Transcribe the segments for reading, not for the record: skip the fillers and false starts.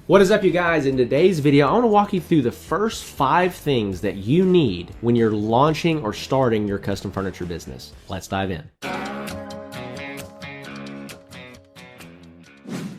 What is up, you guys? In today's video, I want to walk you through the first 5 things that you need when you're launching or starting your custom furniture business. Let's dive in.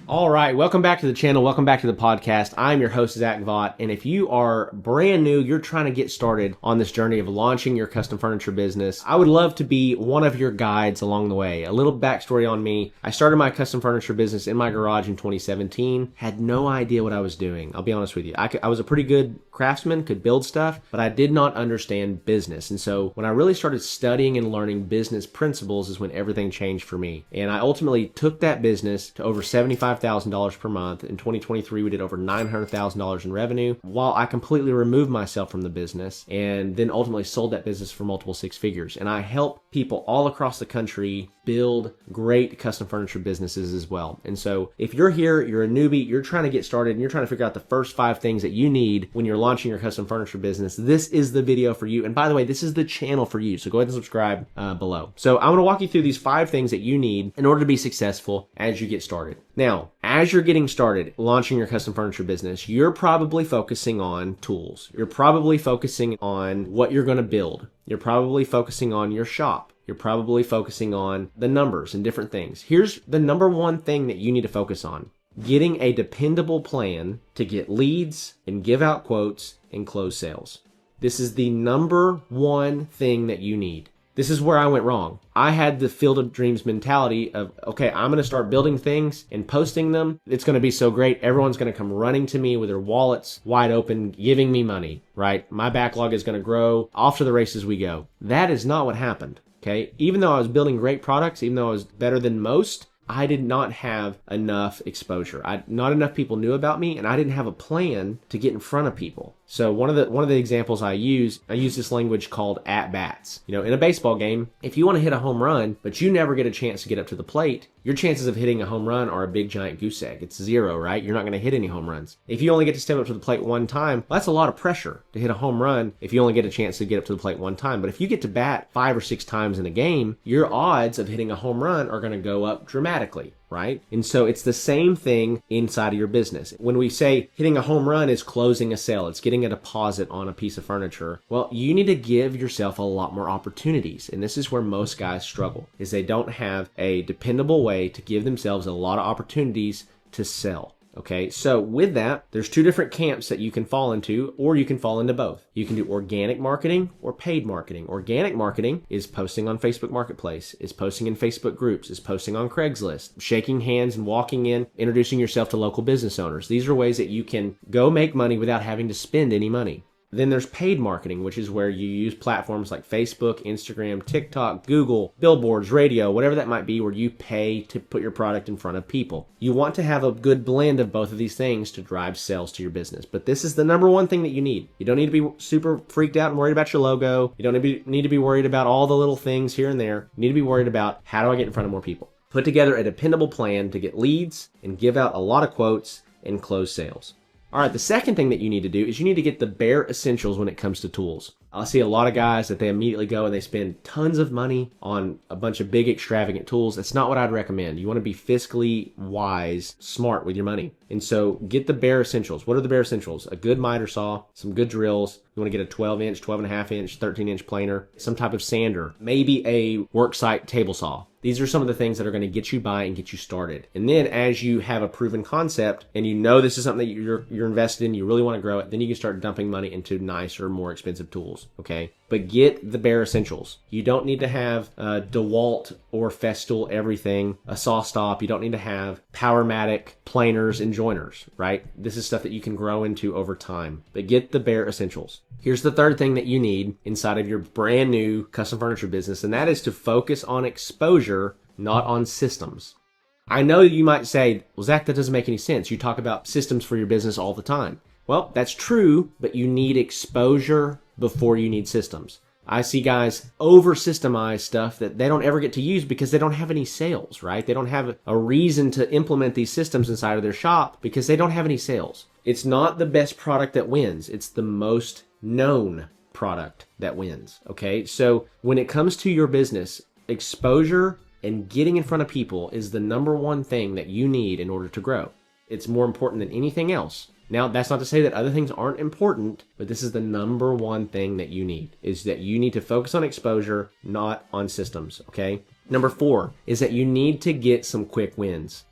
All right, welcome back to the channel. Welcome back to the podcast. I'm your host, Vaught, and if you are brand new, you're trying to get started on this journey of launching your custom furniture business, I would love to be one of your guides along the way. A little backstory on me. I started my custom furniture business in my garage in 2017. Had no idea what I was doing. I'll be honest with you. I was a pretty good craftsman, could build stuff, but I did not understand business. And so when I really started studying and learning business principles is when everything changed for me. And I ultimately took that business to over $75,000 per month. In 2023, we did over $900,000 in revenue, while I completely removed myself from the business and then ultimately sold that business for multiple 6 figures. And I help people all across the country build great custom furniture businesses as well. And so if you're here, you're a newbie, you're trying to get started and you're trying to figure out the first 5 things that you need when you're launching your custom furniture business, this is the video for you. And by the way, this is the channel for you. So go ahead and subscribe below. So I'm going to walk you through these 5 things that you need in order to be successful as you get started. Now, as you're getting started launching your custom furniture business, you're probably focusing on tools. You're probably focusing on what you're going to build. You're probably focusing on your shop. You're probably focusing on the numbers and different things. Here's the number one thing that you need to focus on: getting a dependable plan to get leads and give out quotes and close sales. This is the number one thing that you need. This is where I went wrong. I had the Field of Dreams mentality of, okay, I'm going to start building things and posting them. It's going to be so great. Everyone's going to come running to me with their wallets wide open, giving me money, right? My backlog is going to grow. Off to the races we go. That is not what happened, okay? Even though I was building great products, even though I was better than most, I did not have enough exposure. Not enough people knew about me, and I didn't have a plan to get in front of people. So one of the examples I use this language called at bats. You know, in a baseball game, if you want to hit a home run, but you never get a chance to get up to the plate, your chances of hitting a home run are a big giant goose egg. It's 0, right? You're not going to hit any home runs. If you only get to step up to the plate one time, well, that's a lot of pressure to hit a home run if you only get a chance to get up to the plate one time. But if you get to bat 5 or 6 times in a game, your odds of hitting a home run are going to go up dramatically, right? And so it's the same thing inside of your business. When we say hitting a home run is closing a sale, it's getting a deposit on a piece of furniture, well, you need to give yourself a lot more opportunities. And this is where most guys struggle, is they don't have a dependable way to give themselves a lot of opportunities to sell. Okay, so with that, there's 2 different camps that you can fall into, or you can fall into both. You can do organic marketing or paid marketing. Organic marketing is posting on Facebook Marketplace, is posting in Facebook groups, is posting on Craigslist, shaking hands and walking in, introducing yourself to local business owners. These are ways that you can go make money without having to spend any money. Then there's paid marketing, which is where you use platforms like Facebook, Instagram, TikTok, Google, billboards, radio, whatever that might be, where you pay to put your product in front of people. You want to have a good blend of both of these things to drive sales to your business. But this is the number one thing that you need. You don't need to be super freaked out and worried about your logo. You don't need to be worried about all the little things here and there. You need to be worried about, how do I get in front of more people? Put together a dependable plan to get leads and give out a lot of quotes and close sales. All right, the second thing that you need to do is you need to get the bare essentials when it comes to tools. I see a lot of guys that they immediately go and they spend tons of money on a bunch of big extravagant tools. That's not what I'd recommend. You want to be fiscally wise, smart with your money. And so get the bare essentials. What are the bare essentials? A good miter saw, some good drills. You want to get a 12-inch, 12.5-inch, 13-inch planer, some type of sander, maybe a worksite table saw. These are some of the things that are going to get you by and get you started. And then as you have a proven concept and you know this is something that you're invested in, you really want to grow it, then you can start dumping money into nicer, more expensive tools, okay? But get the bare essentials. You don't need to have DeWalt or Festool everything, a saw stop. You don't need to have Powermatic planers and joiners, right? This is stuff that you can grow into over time. But get the bare essentials. Here's the third thing that you need inside of your brand new custom furniture business, and that is to focus on exposure, not on systems. I know you might say, well, Zach, that doesn't make any sense. You talk about systems for your business all the time. Well, that's true, but you need exposure before you need systems. I see guys over-systemize stuff that they don't ever get to use because they don't have any sales, right? They don't have a reason to implement these systems inside of their shop because they don't have any sales. It's not the best product that wins. It's the most known product that wins, okay? So when it comes to your business, exposure and getting in front of people is the number one thing that you need in order to grow. It's more important than anything else. Now, that's not to say that other things aren't important, but this is the number one thing that you need, is that you need to focus on exposure, not on systems, okay? Number 4 is that you need to get some quick wins.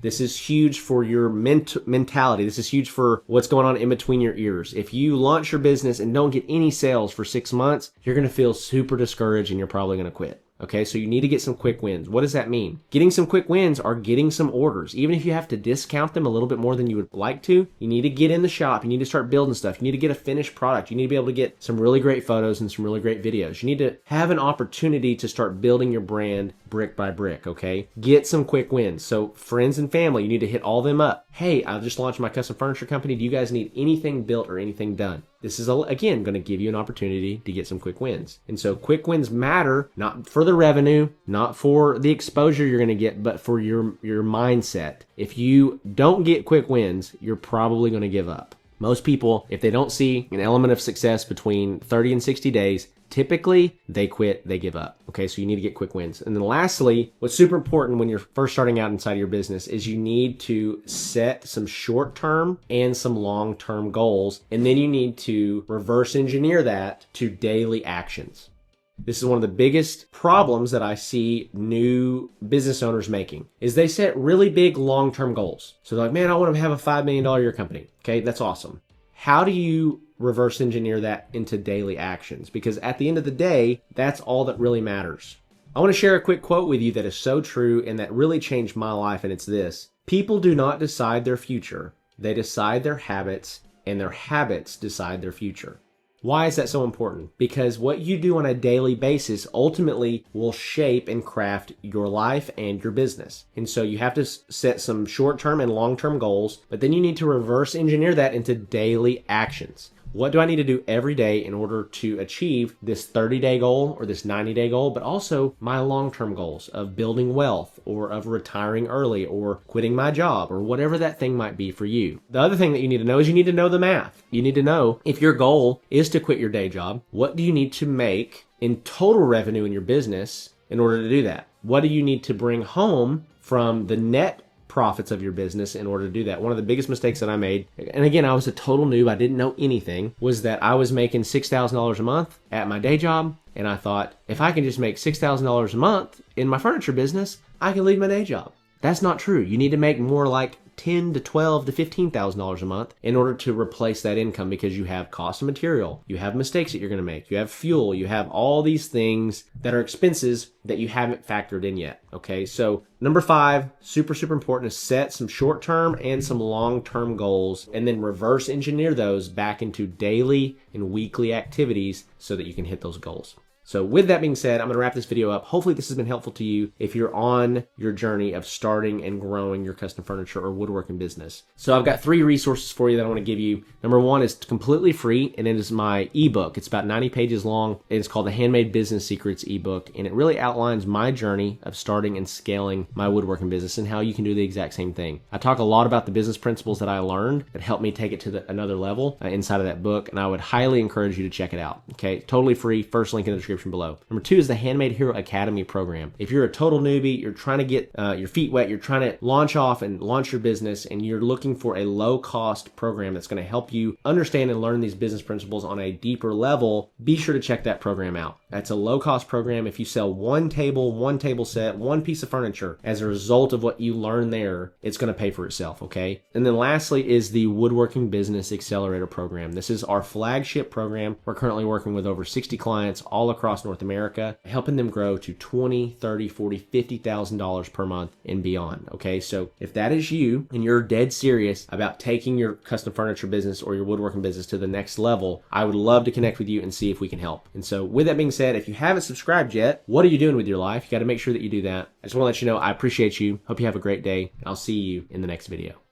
This is huge for your mentality. This is huge for what's going on in between your ears. If you launch your business and don't get any sales for 6 months, you're going to feel super discouraged and you're probably going to quit. Okay, so you need to get some quick wins. What does that mean? Getting some quick wins are getting some orders. Even if you have to discount them a little bit more than you would like to, you need to get in the shop. You need to start building stuff. You need to get a finished product. You need to be able to get some really great photos and some really great videos. You need to have an opportunity to start building your brand brick by brick, okay? Get some quick wins. So friends and family, you need to hit all them up. Hey, I just launched my custom furniture company. Do you guys need anything built or anything done? This is, again, going to give you an opportunity to get some quick wins. And so quick wins matter, not for the revenue, not for the exposure you're going to get, but for your mindset. If you don't get quick wins, you're probably going to give up. Most people, if they don't see an element of success between 30 and 60 days, typically they quit, they give up. Okay, so you need to get quick wins. And then lastly, what's super important when you're first starting out inside of your business is you need to set some short-term and some long-term goals. And then you need to reverse engineer that to daily actions. This is one of the biggest problems that I see new business owners making, is they set really big long-term goals. So they're like, man, I want to have a $5 million a year company. Okay, that's awesome. How do you reverse engineer that into daily actions? Because at the end of the day, that's all that really matters. I want to share a quick quote with you that is so true and that really changed my life, and it's this: people do not decide their future. They decide their habits, and their habits decide their future. Why is that so important? Because what you do on a daily basis ultimately will shape and craft your life and your business. And so you have to set some short-term and long-term goals, but then you need to reverse engineer that into daily actions. What do I need to do every day in order to achieve this 30-day goal or this 90-day goal, but also my long-term goals of building wealth or of retiring early or quitting my job or whatever that thing might be for you? The other thing that you need to know is you need to know the math. You need to know, if your goal is to quit your day job, what do you need to make in total revenue in your business in order to do that? What do you need to bring home from the net profits of your business in order to do that? One of the biggest mistakes that I made, and again, I was a total noob, I didn't know anything, was that I was making $6,000 a month at my day job, and I thought, if I can just make $6,000 a month in my furniture business, I can leave my day job. That's not true. You need to make more like $10,000 to $12,000 to $15,000 a month in order to replace that income, because you have cost of material, you have mistakes that you're going to make, you have fuel, you have all these things that are expenses that you haven't factored in yet. Okay, so number 5, super important, is set some short-term and some long-term goals and then reverse engineer those back into daily and weekly activities so that you can hit those goals. So with that being said, I'm going to wrap this video up. Hopefully this has been helpful to you if you're on your journey of starting and growing your custom furniture or woodworking business. So I've got 3 resources for you that I want to give you. Number 1 is completely free, and it is my ebook. It's about 90 pages long. It's called the Handmade Business Secrets ebook, and it really outlines my journey of starting and scaling my woodworking business and how you can do the exact same thing. I talk a lot about the business principles that I learned that helped me take it to another level inside of that book, and I would highly encourage you to check it out. Okay, totally free. First link in the description below. Number 2 is the Handmade Hero Academy program. If you're a total newbie, you're trying to get your feet wet, you're trying to launch off and launch your business, and you're looking for a low-cost program that's going to help you understand and learn these business principles on a deeper level, be sure to check that program out. That's a low-cost program. If you sell one table set, one piece of furniture, as a result of what you learn there, it's going to pay for itself, okay? And then lastly is the Woodworking Business Accelerator program. This is our flagship program. We're currently working with over 60 clients all across North America, helping them grow to $20,000, $30,000, $40,000, $50,000 per month and beyond. Okay, so if that is you and you're dead serious about taking your custom furniture business or your woodworking business to the next level, I would love to connect with you and see if we can help. And so with that being said, if you haven't subscribed yet, what are you doing with your life? You got to make sure that you do that. I just want to let you know I appreciate you. Hope you have a great day. I'll see you in the next video.